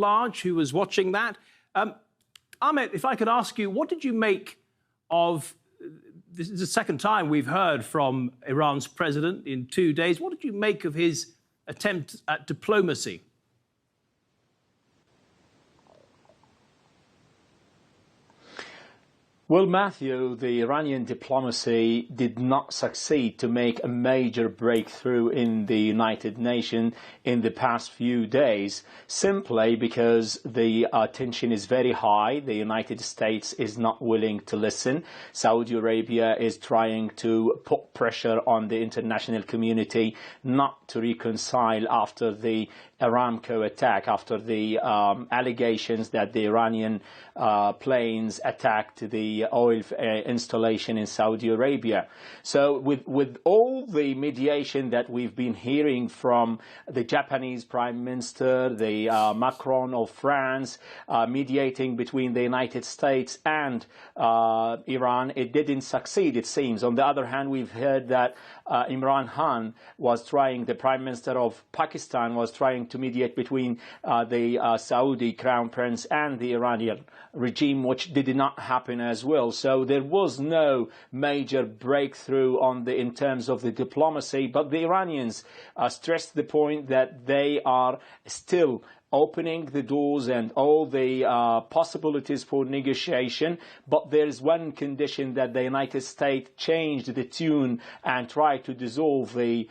large who was watching that. Ahmet, if I could ask you, what did you make of, this is the second time we've heard from Iran's president in 2 days. What did you make of his attempt at diplomacy? Well, Matthew, the Iranian diplomacy did not succeed to make a major breakthrough in the United Nations in the past few days, simply because the tension is very high. The United States is not willing to listen. Saudi Arabia is trying to put pressure on the international community not to reconcile after the Aramco attack, after the allegations that the Iranian planes attacked the oil installation in Saudi Arabia. So with all the mediation that we've been hearing from the Japanese Prime Minister, the Macron of France, mediating between the United States and Iran, it didn't succeed, it seems. On the other hand, we've heard that Imran Khan was trying, the Prime Minister of Pakistan was trying to mediate between the Saudi Crown Prince and the Iranian regime, which did not happen as well. So there was no major breakthrough in terms of the diplomacy, but the Iranians stressed the point that they are still opening the doors and all the possibilities for negotiation, but there is one condition, that the United States changed the tune and tried to dissolve the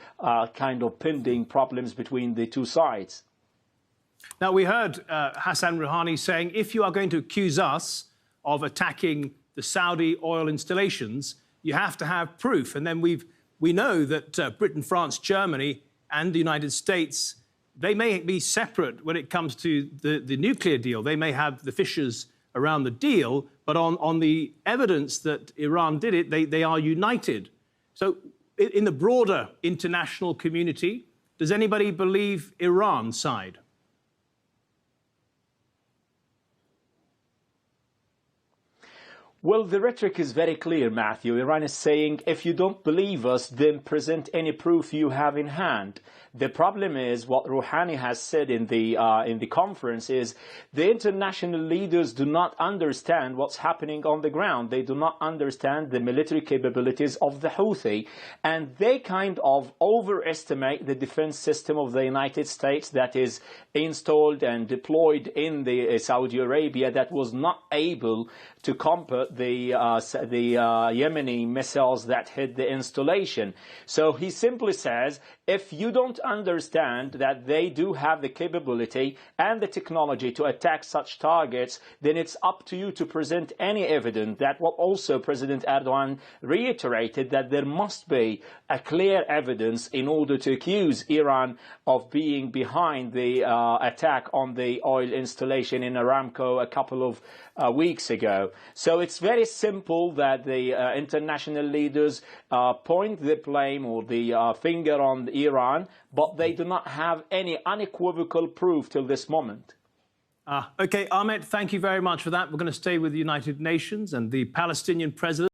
kind of pending problems between the two sides. Now, we heard Hassan Rouhani saying, if you are going to accuse us of attacking the Saudi oil installations, you have to have proof. And then we know that Britain, France, Germany and the United States, they may be separate when it comes to the nuclear deal. They may have the fissures around the deal, but on the evidence that Iran did it, they are united. So in the broader international community, does anybody believe Iran's side? Well, the rhetoric is very clear, Matthew. Iran is saying, if you don't believe us, then present any proof you have in hand. The problem is, what Rouhani has said in the conference is, the international leaders do not understand what's happening on the ground. They do not understand the military capabilities of the Houthi, and they kind of overestimate the defense system of the United States that is installed and deployed in the Saudi Arabia, that was not able to combat the Yemeni missiles that hit the installation. So he simply says, if you don't understand that they do have the capability and the technology to attack such targets, then it's up to you to present any evidence. That what also President Erdogan reiterated, that there must be a clear evidence in order to accuse Iran of being behind the attack on the oil installation in Aramco a couple of weeks ago. So it's very simple that the international leaders point the blame or the finger on Iran, but they do not have any unequivocal proof till this moment. OK, Ahmet, thank you very much for that. We're going to stay with the United Nations and the Palestinian president.